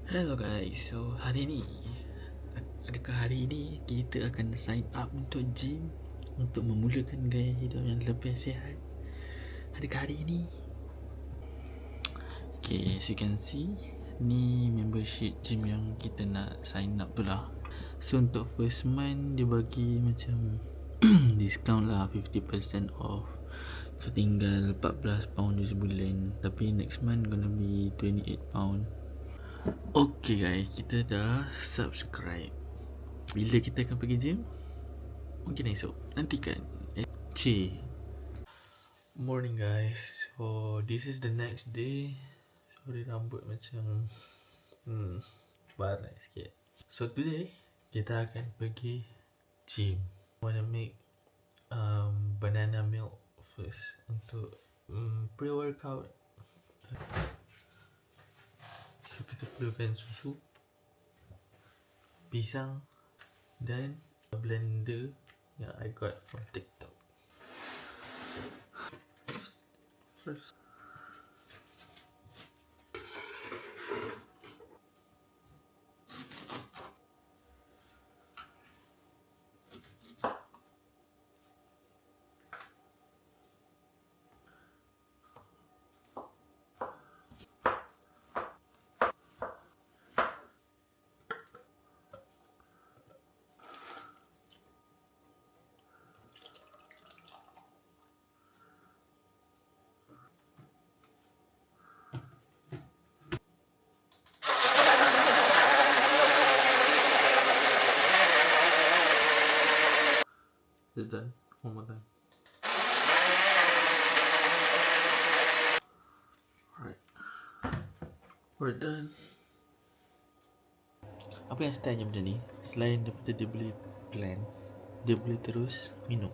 Hello guys, so adakah hari ini kita akan sign up untuk gym untuk memulakan gaya hidup yang lebih sihat? Adakah hari ini? Okay, as you can see, ni membership gym yang kita nak sign up tu lah. So untuk first month dia bagi macam discount lah, 50% off. So tinggal £14 je sebulan. Tapi next month gonna be £28. Okay guys, kita dah subscribe. Bila kita akan pergi gym? Mungkin esok. Nantikan. Morning guys. So this is the next day. Sorry rambut macam barai sikit. So today kita akan pergi gym. Wanna make banana milk first untuk pre-workout. So kita perlukan susu, pisang dan blender yang I got from TikTok. First, it's done. One more time. Alright, we're done. Apa yang stylenya macam ni? Selain daripada dia boleh blend, dia boleh terus minum.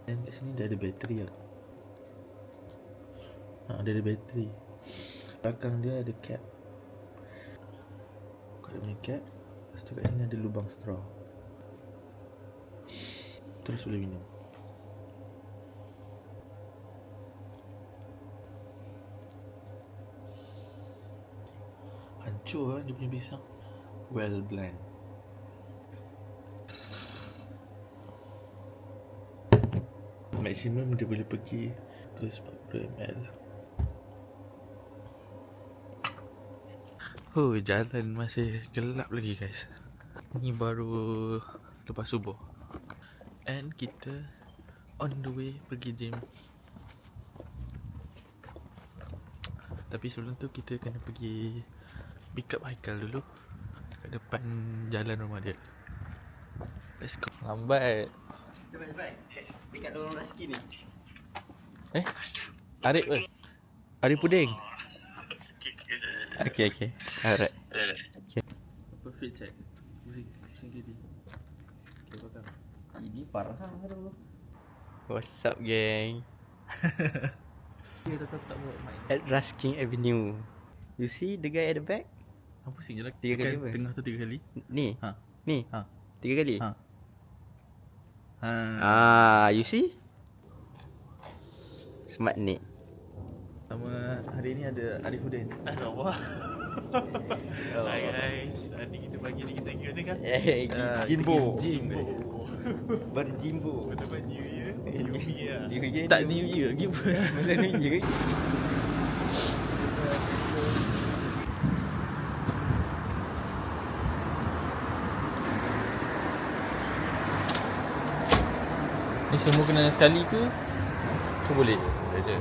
Dan kat sini dah ada bateri lah. Dia ada bateri. Belakang dia ada cap. Kau ada punya cap. Lepas tu kat sini ada lubang straw. Terus boleh minum. Hancur lah dia punya pisang. Well blend. Maksimum dia boleh pergi 240ml. Oh, jalan masih gelap lagi guys. Ni baru lepas subuh. And kita on the way pergi gym. Tapi sebelum tu kita kena pergi pick up Haikal dulu kat depan jalan rumah dia. Let's go. Lambat. Cepat. Pick up dorang rezeki ni. Arif ke? Arif puding. Okay. Alright. Okay. Apa fit check? Pusing kiri. Okay, belakang. Ini parah tu. What's up, gang? Dia tak buat main. At Ruskin Avenue. You see the guy at the back? Apa pusing je lah. 3 kali apa? Tengah tu 3 kali. Ni. Ha. Ni. Ha. 3 kali. You see? Smart ni. Sama hari ni ada Arif Udin. Allah. Hi guys. Ni kita pagi ni kita pergi mana kan? Jimbo. Jimbo. Berjimbo. Apa New Year? New Year. New Year. Tak New Year lagi pun. Masa New Year. Ni semua kena sekali ke? Tu boleh? Saja.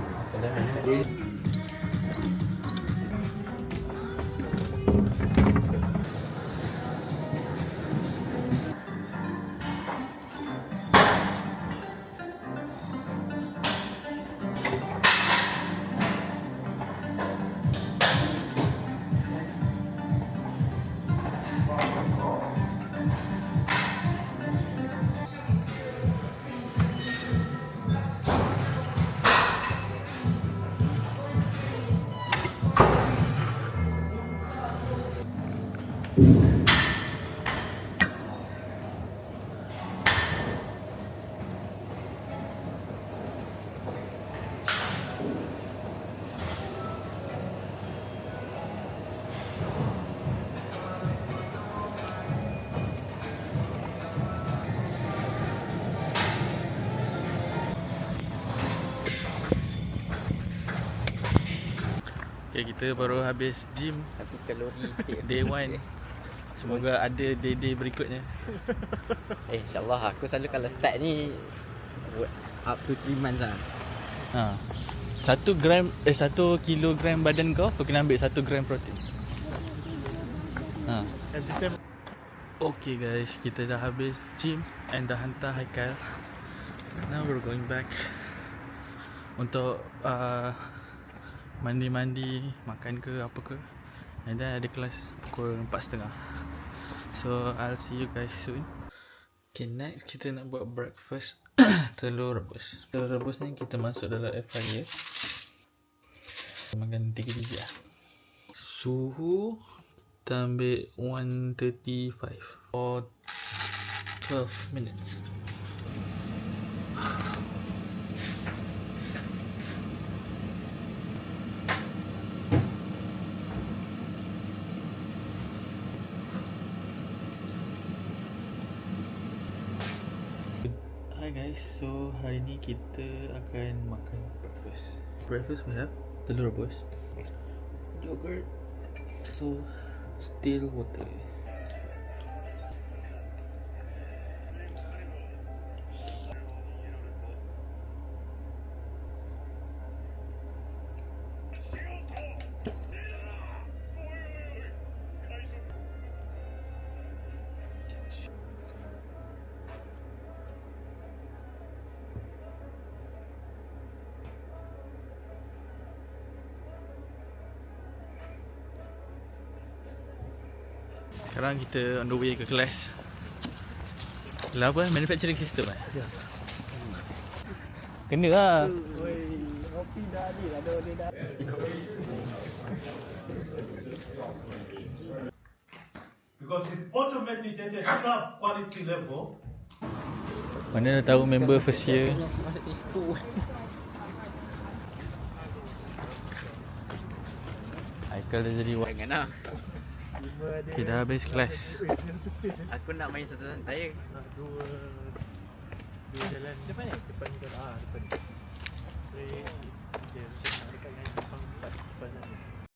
Kita baru habis gym 1 kalori. day 1. Semoga ada day-day berikutnya. InsyaAllah aku selalu kalau start ni up to 3 months lah. Ha. 1 kilogram badan kau kena ambil 1 gram protein. Ha. Okay guys, kita dah habis gym and dah hantar Haikal. Now we're going back untuk mandi-mandi, makan ke apa ke. And then ada kelas pukul 4.30. So I'll see you guys soon. Okay, next kita nak buat breakfast. Telur rebus. Telur rebus ni kita masuk dalam air fryer. Makan 3 biji lah. Suhu kita ambil 135 for 12 minutes. Hi guys, so hari ni kita akan makan breakfast. Breakfast we have telur rebus, yogurt, so still water. Sekarang kita on the way ke kelas. Kelas apa? Manufacturing system eh? Ya. Kena lah. Because it's automatic at a sub quality level. Mana dah tahu member first year. Haikal dah jadi Jangan lah. Okay, dah habis kelas. Aku nak main satu santai. Dua jalan depan ni? Depan ni kan? Depan ni. Okay, macam nak dekat dengan Jepang 4 depan sana.